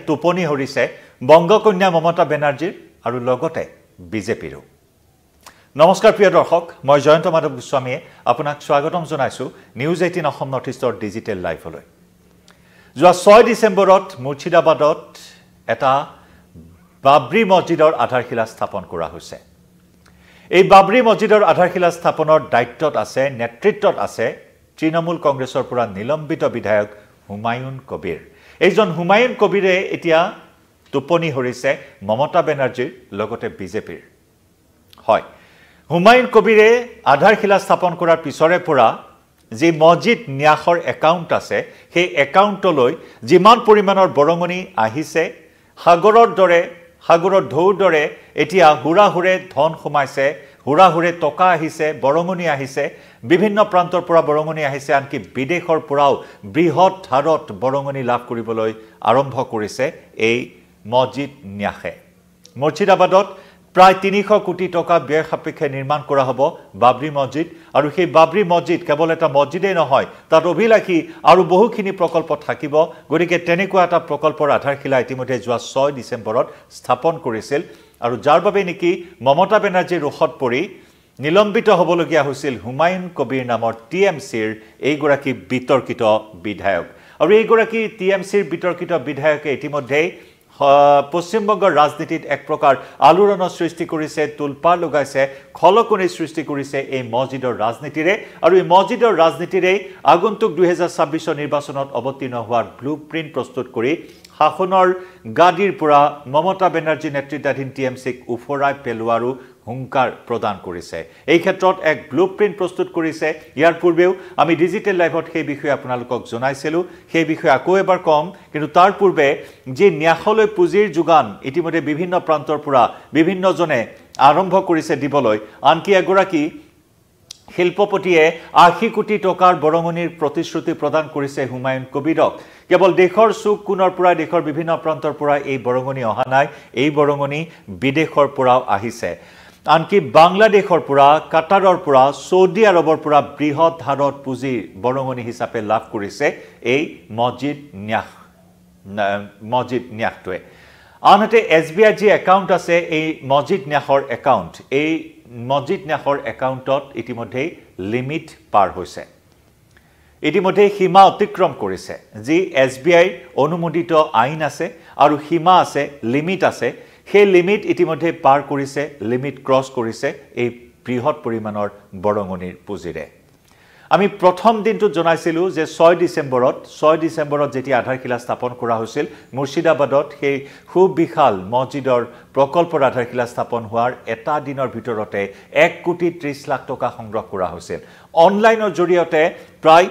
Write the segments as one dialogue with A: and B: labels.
A: টোপনি হৰিছে বংগকন্যা মমতা বেনাৰ্জীৰ আৰু লগতে বিজেপিৰো। নমস্কাৰ প্ৰিয় দৰ্শক, মই জয়ন্ত মাধৱ গোস্বামীয়ে আপোনাক স্বাগতম জনাইছো নিউজ 18 অসম নৰ্থ ইষ্টৰ ডিজিটেল লাইভলৈ। যোৱা 6 ডিচেম্বৰত মুৰ্ছিদাবাদত এটা বাবৰি মছজিদৰ আধাৰশিলা স্থাপন কৰা হৈছে। এই বাবৰি মছজিদৰ আধাৰশিলা স্থাপনৰ দায়িত্বত আছে, নেতৃত্বত আছে তৃণমূল কংগ্ৰেছৰ পৰা নিলম্বিত বিধায়ক হুমায়ুন কবিৰ। এইজন হুমায়ুন কবিৰে এতিয়া টোপনি হৰিছে মমতা বেনাৰ্জীৰ লগতে বিজেপিৰ। হয়, হুমায়ুন কবিৰে আধাৰশিলা স্থাপন কৰাৰ পিছৰে পৰা যি মছজিদ ন্যাসৰ একাউণ্ট আছে, সেই একাউণ্টলৈ যিমান পৰিমাণৰ বৰঙণি আহিছে, সাগৰৰ ঢৌৰ দৰে এতিয়া হুৰাহুৰে ধন সোমাইছে, হুৰাহুৰে টকা আহিছে, বৰঙণি আহিছে, বিভিন্ন প্ৰান্তৰ পৰা বৰঙণি আহিছে, আনকি বিদেশৰ পৰাও বৃহৎ হাৰত বৰঙণি লাভ কৰিবলৈ আৰম্ভ কৰিছে এই মছজিদ ন্যাসে। মুৰ্ছিদাবাদত প্ৰায় 300 কোটি টকা ব্যয় সাপেক্ষে নিৰ্মাণ কৰা হ'ব বাবৰি মছজিদ, আৰু সেই বাবৰি মছজিদ কেৱল এটা মছজিদেই নহয়, তাত অভিলাষী আৰু বহুখিনি প্ৰকল্প থাকিব। গতিকে তেনেকুৱা এটা প্ৰকল্পৰ আধাৰশিলা ইতিমধ্যে যোৱা 6 ডিচেম্বৰত স্থাপন কৰিছিল, আৰু যাৰ বাবে নেকি মমতা বেনাৰ্জীৰ ৰোষত পৰি নিলম্বিত হ'বলগীয়া হৈছিল হুমায়ুন কবিৰ নামৰ TMCৰ এইগৰাকী বিতৰ্কিত বিধায়ক। আৰু এইগৰাকী TMCৰ বিতৰ্কিত বিধায়কে ইতিমধ্যেই পশ্চিমবংগৰ ৰাজনীতিত এক প্ৰকাৰ আলোড়নৰ সৃষ্টি কৰিছে, তুলপাৰ লগাইছে, খলকনিৰ সৃষ্টি কৰিছে এই মছজিদৰ ৰাজনীতিৰে। আৰু এই মছজিদৰ ৰাজনীতিৰে আগন্তুক 2026 নিৰ্বাচনত অৱতীৰ্ণ হোৱাৰ ব্লুপ্ৰিণ্ট প্ৰস্তুত কৰি শাসনৰ গাদীৰ পৰা মমতা বেনাৰ্জী নেতৃত্বাধীন TMCক উফৰাই পেলোৱাৰো হুংকাৰ প্ৰদান কৰিছে। এই ক্ষেত্ৰত এক ব্লুপ্ৰিণ্ট প্ৰস্তুত কৰিছে। ইয়াৰ পূৰ্বেও আমি ডিজিটেল লাইভত সেই বিষয়ে আপোনালোকক জনাইছিলোঁ, সেই বিষয়ে আকৌ এবাৰ কম। কিন্তু তাৰ পূৰ্বে যি ন্যাসলৈ পুঁজিৰ যোগান ইতিমধ্যে বিভিন্ন প্ৰান্তৰ পৰা বিভিন্নজনে আৰম্ভ কৰিছে দিবলৈ, আনকি এগৰাকী শিল্পপতিয়ে 80 কোটি টকাৰ বৰঙণিৰ প্ৰতিশ্ৰুতি প্ৰদান কৰিছে হুমায়ুন কবিৰক। কেৱল দেশৰ চুক কোণৰ পৰা, দেশৰ বিভিন্ন প্ৰান্তৰ পৰা এই বৰঙণি অহা নাই, এই বৰঙণি বিদেশৰ পৰাও আহিছে। আনকি বাংলাদেশৰ পৰা, কাটাৰৰ পৰা, ছৌদি আৰবৰ পৰা বৃহৎ হাৰত পুঁজিৰ বৰঙণি হিচাপে লাভ কৰিছে এই মছজিদ ন্যাসটোৱে। আনহাতে SBI যি একাউণ্ট আছে, এই মছজিদ ন্যাসৰ একাউণ্ট, এই মছজিদ ন্যাসৰ একাউণ্টত ইতিমধ্যেই লিমিট পাৰ হৈছে, ইতিমধ্যেই সীমা অতিক্ৰম কৰিছে। যি SBI অনুমোদিত আইন আছে আৰু সীমা আছে, লিমিট আছে, সেই লিমিট ইতিমধ্যে পাৰ কৰিছে, লিমিট ক্ৰছ কৰিছে এই বৃহৎ পৰিমাণৰ বৰঙণিৰ পুঁজিৰে। আমি প্ৰথম দিনটোত জনাইছিলোঁ যে 6 ডিচেম্বৰত যেতিয়া আধাৰশিলা স্থাপন কৰা হৈছিল মুৰ্ছিদাবাদত, সেই সুবিশাল মছজিদৰ প্ৰকল্পৰ আধাৰশিলা স্থাপন হোৱাৰ এটা দিনৰ ভিতৰতে 1 কোটি 30 লাখ টকা সংগ্ৰহ কৰা হৈছিল। অনলাইনৰ জৰিয়তে প্ৰায়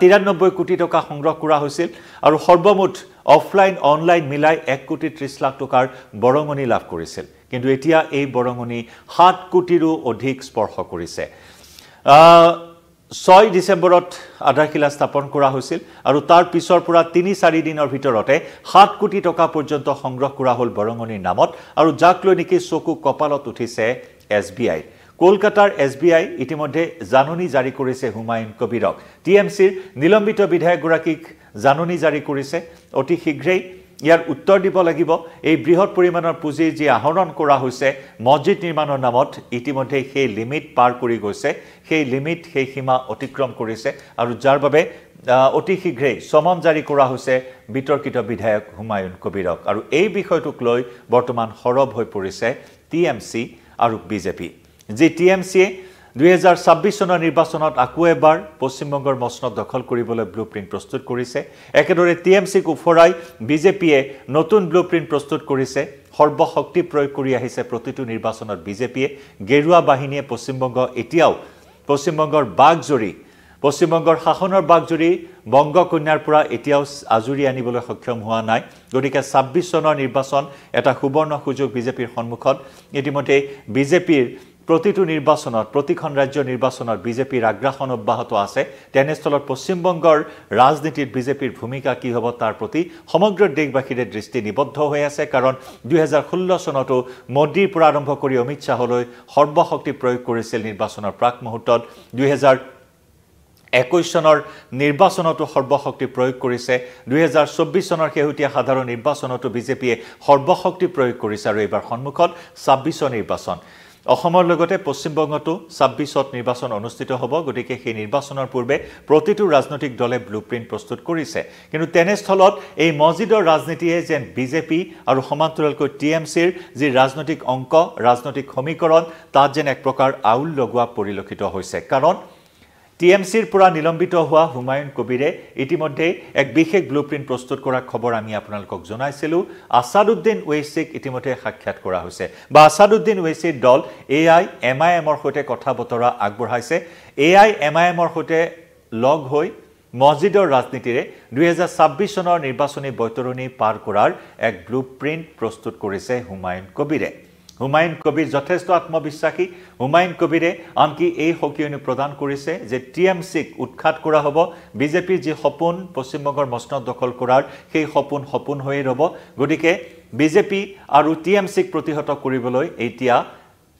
A: 93 কোটি টকা সংগ্ৰহ কৰা হৈছিল, আৰু সৰ্বমুঠ অফলাইন অনলাইন মিলাই 1 কোটি 30 লাখ টকাৰ বৰঙণি লাভ কৰিছিল। কিন্তু এতিয়া এই বৰঙণি 7 কোটিৰো অধিক স্পৰ্শ কৰিছে। 6 ডিচেম্বৰত আধাৰশিলা স্থাপন কৰা হৈছিল, আৰু তাৰ পিছৰ পৰা 3-4 দিনৰ ভিতৰতে 7 কোটি টকা পৰ্যন্ত সংগ্ৰহ কৰা হ'ল বৰঙণিৰ নামত, আৰু যাক লৈ নেকি চকু কপালত উঠিছে SBI। কলকাতাৰ SBI ইতিমধ্যে জাননী জাৰি কৰিছে হুমায়ুন কবিৰক। TMCৰ নিলম্বিত বিধায়কগৰাকীক জাননী জাৰি কৰিছে, অতি শীঘ্ৰেই ইয়াৰ উত্তৰ দিব লাগিব। এই বৃহৎ পৰিমাণৰ পুঁজি যি আহৰণ কৰা হৈছে মছজিদ নিৰ্মাণৰ নামত, ইতিমধ্যে সেই লিমিট পাৰ কৰি গৈছে, সেই লিমিট, সেই সীমা অতিক্ৰম কৰিছে, আৰু যাৰ বাবে অতি শীঘ্ৰেই চমন জাৰি কৰা হৈছে বিতৰ্কিত বিধায়ক হুমায়ুন কবিৰক। আৰু এই বিষয়টোক লৈ বৰ্তমান সৰব হৈ পৰিছে TMC আৰু বিজেপি। যি TMCয়ে 2026 চনৰ নিৰ্বাচনত আকৌ এবাৰ পশ্চিমবংগৰ মসনদ দখল কৰিবলৈ ব্লুপ্ৰিণ্ট প্ৰস্তুত কৰিছে, একেদৰে TMCক উফৰাই বিজেপিয়ে নতুন ব্লুপ্ৰিণ্ট প্ৰস্তুত কৰিছে। সৰ্বশক্তি প্ৰয়োগ কৰি আহিছে প্ৰতিটো নিৰ্বাচনত বিজেপিয়ে। গেৰুৱা বাহিনীয়ে এতিয়াও পশ্চিমবংগৰ বাঘজৰী, পশ্চিমবংগৰ শাসনৰ বাঘজৰী বংগকন্যাৰ পৰা এতিয়াও আজৰি আনিবলৈ সক্ষম হোৱা নাই। গতিকে 26 চনৰ নিৰ্বাচন এটা সুবৰ্ণ সুযোগ বিজেপিৰ সন্মুখত। ইতিমধ্যে বিজেপিৰ প্ৰতিটো নিৰ্বাচনত, প্ৰতিখন ৰাজ্যৰ নিৰ্বাচনত বিজেপিৰ আগ্ৰাসন অব্যাহত আছে। তেনেস্থলত পশ্চিমবংগৰ ৰাজনীতিত বিজেপিৰ ভূমিকা কি হ'ব তাৰ প্ৰতি সমগ্ৰ দেশবাসীৰে দৃষ্টি নিবদ্ধ হৈ আছে। কাৰণ 2016 চনতো মোদীৰ পৰা আৰম্ভ কৰি অমিত শ্বাহলৈ সৰ্বশক্তি প্ৰয়োগ কৰিছিল নিৰ্বাচনৰ প্ৰাক মুহূৰ্তত। 21 চনৰ নিৰ্বাচনতো সৰ্বশক্তি প্ৰয়োগ কৰিছে 2024 চনৰ শেহতীয়া সাধাৰণ নিৰ্বাচনতো বিজেপিয়ে সৰ্বশক্তি প্ৰয়োগ কৰিছে আৰু এইবাৰ সন্মুখত 26 নিৰ্বাচন অসমৰ লগতে পশ্চিমবংগতো 26ত নিৰ্বাচন অনুষ্ঠিত হ'ব গতিকে সেই নিৰ্বাচনৰ পূৰ্বে প্ৰতিটো ৰাজনৈতিক দলে ব্লুপ্ৰিন্ট প্ৰস্তুত কৰিছে কিন্তু তেনেস্থলত এই মছজিদৰ ৰাজনীতিয়ে যেন বিজেপি আৰু সমান্তৰালকৈ টিএমচিৰ যি ৰাজনৈতিক অংক ৰাজনৈতিক সমীকৰণ তাত যেন এক প্ৰকাৰ আউল লগোৱা পৰিলক্ষিত হৈছে কাৰণ টিএমচিৰ পৰা নিলম্বিত হোৱা হুমায়ুন কবিৰে ইতিমধ্যে এক বিশেষ ব্লুপ্ৰিন্ট প্ৰস্তুত কৰা খবৰ আমি আপোনালোকক জনাইছিলো আসাদুদ্দিন ওৱেইছিক ইতিমধ্যে সাক্ষাৎ কৰা হৈছে বা আসাদুদ্দিন ওৱেইছিৰ দল এআইএমআইএমৰ সৈতে কথা বতৰা আগবঢ়াইছে এআইএমআইএমৰ সৈতে লগ হৈ মছজিদৰ ৰাজনীতিৰে 2026 চনৰ নিৰ্বাচনী বৈতৰণি পাৰ কৰাৰ এক ব্লুপ্ৰিন্ট প্ৰস্তুত কৰিছে হুমায়ুন কবিৰে হুমায়ুন কবিৰ যথেষ্ট আত্মবিশ্বাসী হুমায়ুন কবিৰে আনকি এই সকিয়নি প্ৰদান কৰিছে যে টিএমচিক উৎখাত কৰা হ'ব বিজেপিৰ যি সপোন পশ্চিমবংগৰ মসনদ দখল কৰাৰ সেই সপোন হৈয়ে ৰব গতিকে বিজেপি আৰু টিএমচিক প্ৰতিহত কৰিবলৈ এতিয়া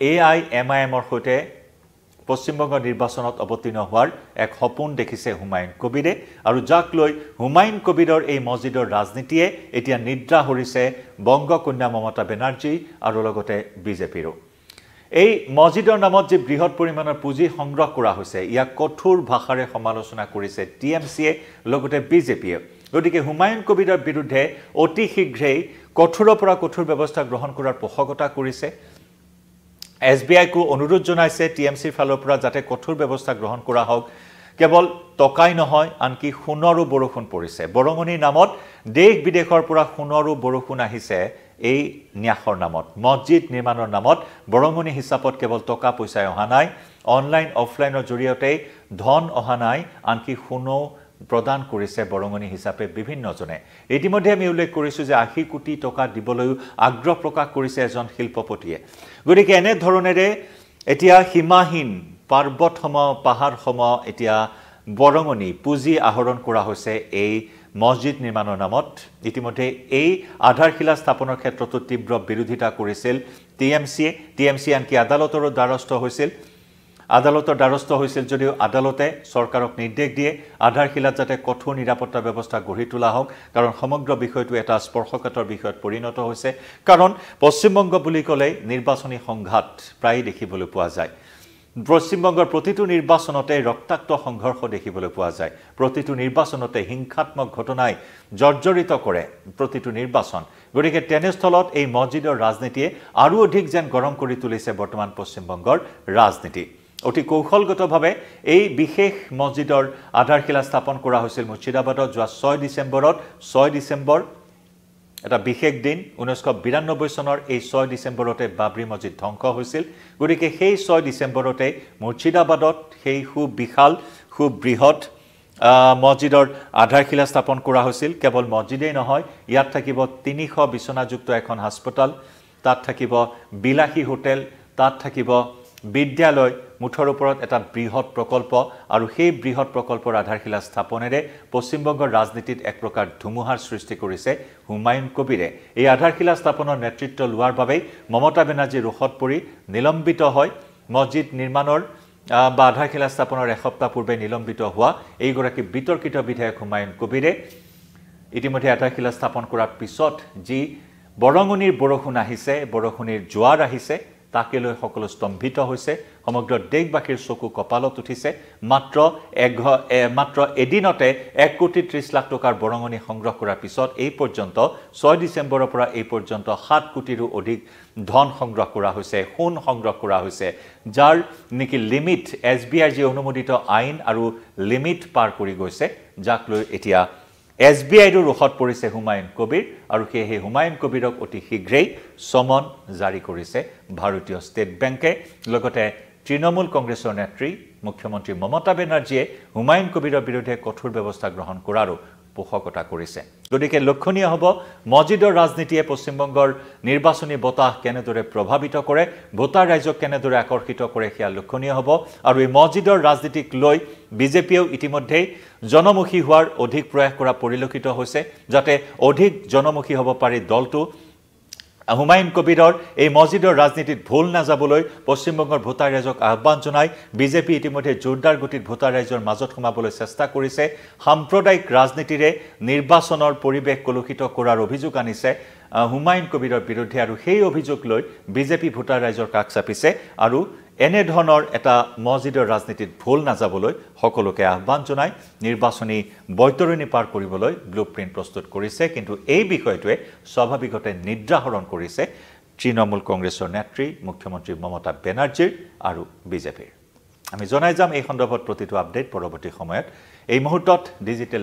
A: এআইএমআইএমৰ সৈতে পশ্চিমবংগ নিৰ্বাচনত অৱতীৰ্ণ হোৱাৰ এক সপোন দেখিছে হুমায়ুন কবিৰে আৰু যাক লৈ হুমায়ুন কবিৰৰ এই মছজিদৰ ৰাজনীতিয়ে এতিয়া নিদ্ৰা হৰিছে বংগকন্যা মমতা বেনাৰ্জী আৰু লগতে বিজেপিৰো এই মছজিদৰ নামত যে বৃহৎ পৰিমাণৰ পুঁজি সংগ্ৰহ কৰা হৈছে ইয়াক কঠোৰ ভাষাৰে সমালোচনা কৰিছে টিএমচিয়ে লগতে বিজেপিয়ে গতিকে হুমায়ুন কবিৰৰ বিৰুদ্ধে অতি শীঘ্ৰেই কঠোৰৰ পৰা কঠোৰ ব্যৱস্থা গ্ৰহণ কৰাৰ পোষকতা কৰিছে SBI কো অনুৰোধ জনাইছে টিএমচিৰ ফালৰ পৰা যাতে কঠোৰ ব্যৱস্থা গ্ৰহণ কৰা হওক কেৱল টকাই নহয় আনকি সোণৰো বৰষুণ পৰিছে বৰঙনিৰ নামত দেশ বিদেশৰ পৰা সোণৰো বৰষুণ আহিছে এই ন্যাসৰ নামত মছজিদ নিৰ্মাণৰ নামত বৰঙনি হিচাপত কেৱল টকা পইচা অহা নাই অনলাইন অফলাইনৰ জৰিয়তে ধন অহা নাই আনকি সোণও প্ৰদান কৰিছে বৰঙনি হিচাপে বিভিন্নজনে ইতিমধ্যে আমি উল্লেখ কৰিছো যে 80 কোটি টকা দিবলৈ আগ্ৰহ প্ৰকাশ কৰিছে এজন শিল্পপতিয়ে গতিকে এনে ধৰণেৰে এতিয়া সীমাহীন পৰ্বতসমূহ পাহাৰসমূহ এতিয়া বৰঙনি পুঁজি আহৰণ কৰা হৈছে এই মছজিদ নিৰ্মাণৰ নামত ইতিমধ্যে এই আধাৰশিলা স্থাপনৰ ক্ষেত্ৰতো তীব্ৰ বিৰোধিতা কৰিছিল টিএমচি আনকি আদালতৰো দ্বাৰস্থ হৈছিল যদিও আদালতে চৰকাৰক নিৰ্দেশ দিয়ে আধাৰশিলাত যাতে কঠোৰ নিৰাপত্তা ব্যৱস্থা গঢ়ি তোলা হওক কাৰণ সমগ্ৰ বিষয়টো এটা স্পৰ্শকাতৰ বিষয়ত পৰিণত হৈছে কাৰণ পশ্চিমবংগ বুলি ক'লে নিৰ্বাচনী সংঘাত প্ৰায় দেখিবলৈ পোৱা যায় পশ্চিমবংগৰ প্ৰতিটো নিৰ্বাচনতে ৰক্তাক্ত সংঘৰ্ষ দেখিবলৈ পোৱা যায় প্ৰতিটো নিৰ্বাচনতে হিংসাত্মক ঘটনাই জৰ্জৰিত কৰে প্ৰতিটো নিৰ্বাচন গতিকে তেনেস্থলত এই মছজিদৰ ৰাজনীতিয়ে আৰু অধিক যেন গৰম কৰি তুলিছে বৰ্তমান পশ্চিমবংগৰ ৰাজনীতি অতি কৌশলগতভাৱে এই বিশেষ মছজিদৰ আধাৰশিলা স্থাপন কৰা হৈছিল মুৰ্ছিদাবাদত যোৱা 6 ডিচেম্বৰ এটা বিশেষ দিন 1992 চনৰ এই 6 ডিচেম্বৰতে বাবৰি মছজিদ ধ্বংস হৈছিল গতিকে সেই 6 ডিচেম্বৰতে মুৰ্ছিদাবাদত সেই খুব বিশাল খুব বৃহৎ মছজিদৰ আধাৰশিলা স্থাপন কৰা হৈছিল কেৱল মছজিদেই নহয় ইয়াত থাকিব 300 বিছনাযুক্ত এখন হাস্পতাল তাত থাকিব বিলাসী হোটেল তাত থাকিব বিদ্যালয় মুঠৰ ওপৰত এটা বৃহৎ প্ৰকল্প আৰু সেই বৃহৎ প্ৰকল্পৰ আধাৰশিলা স্থাপনেৰে পশ্চিমবংগৰ ৰাজনীতিত এক প্ৰকাৰ ধুমুহাৰ সৃষ্টি কৰিছে হুমায়ুন কবিৰে এই আধাৰশিলা স্থাপনৰ নেতৃত্ব লোৱাৰ বাবে মমতা বেনাৰ্জী ৰোষত পৰি নিলম্বিত হয় মছজিদ নিৰ্মাণৰ বা আধাৰশিলা স্থাপনৰ এসপ্তাহ পূৰ্বে নিলম্বিত হোৱা এইগৰাকী বিতৰ্কিত বিধায়ক হুমায়ুন কবিৰে ইতিমধ্যে আধাৰশিলা স্থাপন কৰাৰ পিছত যি বৰঙনিৰ বৰষুণ আহিছে বৰষুণৰ জোৱাৰ আহিছে তাকে লৈ সকলো স্তম্ভিত হৈছে সমগ্ৰ দেশবাসীৰ চকু কপালত উঠিছে মাত্ৰ এদিনতে 1 কোটি 30 লাখ টকাৰ বৰঙনি সংগ্ৰহ কৰাৰ পিছত এই পৰ্যন্ত 6 ডিচেম্বৰৰ পৰা এই পৰ্যন্ত 7 কোটিৰো অধিক ধন সংগ্ৰহ কৰা হৈছে সোণ সংগ্ৰহ কৰা হৈছে যাৰ নেকি লিমিট SBI যি অনুমোদিত আইন আৰু লিমিট পাৰ কৰি গৈছে যাক লৈ এতিয়া SBI ৰ ৰোষত পৰিছে হুমায়ুন কবিৰ আৰু সেই হুমায়ুন কবিৰক অতি শীঘ্ৰেই সমন জাৰি কৰিছে ভাৰতীয় ষ্টেট বেংকে লগতে তৃণমূল কংগ্ৰেছৰ নেত্ৰী মুখ্যমন্ত্ৰী মমতা বেনাৰ্জীয়ে হুমায়ুন কবিৰৰ বিৰুদ্ধে কঠোৰ ব্যৱস্থা গ্ৰহণ কৰাৰো পোষকতা কৰিছে গতিকে লক্ষণীয় হ'ব মছজিদৰ ৰাজনীতিয়ে পশ্চিমবংগৰ নিৰ্বাচনী বতাহ কেনেদৰে প্ৰভাৱিত কৰে ভোটাৰ ৰাইজক কেনেদৰে আকৰ্ষিত কৰে সেয়া লক্ষণীয় হ'ব আৰু এই মছজিদৰ ৰাজনীতিক লৈ বিজেপিয়েও ইতিমধ্যে জনমুখী হোৱাৰ অধিক প্ৰয়াস কৰা পৰিলক্ষিত হৈছে যাতে অধিক জনমুখী হ'ব পাৰি দলটো হুমায়ুন কবিৰৰ এই মছজিদৰ ৰাজনীতিত ভুল নাযাবলৈ পশ্চিমবংগৰ ভোটাৰ ৰাইজক আহ্বান জনাই বিজেপি ইতিমধ্যে জোৰদাৰ গতিত ভোটাৰ ৰাইজৰ মাজত সোমাবলৈ চেষ্টা কৰিছে সাম্প্ৰদায়িক ৰাজনীতিৰে নিৰ্বাচনৰ পৰিৱেশ কলুষিত কৰাৰ অভিযোগ আনিছে হুমায়ুন কবিৰৰ বিৰুদ্ধে আৰু সেই অভিযোগ লৈ বিজেপি ভোটাৰ ৰাইজৰ কাষ চাপিছে আৰু এনে ধৰণৰ এটা মছজিদৰ ৰাজনীতিত ভুল নাযাবলৈ সকলোকে আহ্বান জনাই নিৰ্বাচনী বৈতৰণি পাৰ কৰিবলৈ ব্লুপ্ৰিণ্ট প্ৰস্তুত কৰিছে কিন্তু এই বিষয়টোৱে স্বাভাৱিকতে নিদ্ৰাহৰণ কৰিছে তৃণমূল কংগ্ৰেছৰ নেত্ৰী মুখ্যমন্ত্ৰী মমতা বেনাৰ্জীৰ আৰু বিজেপিৰ আমি জনাই যাম এই সন্দৰ্ভত প্ৰতিটো আপডেট পৰৱৰ্তী সময়ত এই মুহূৰ্তত ডিজিটেল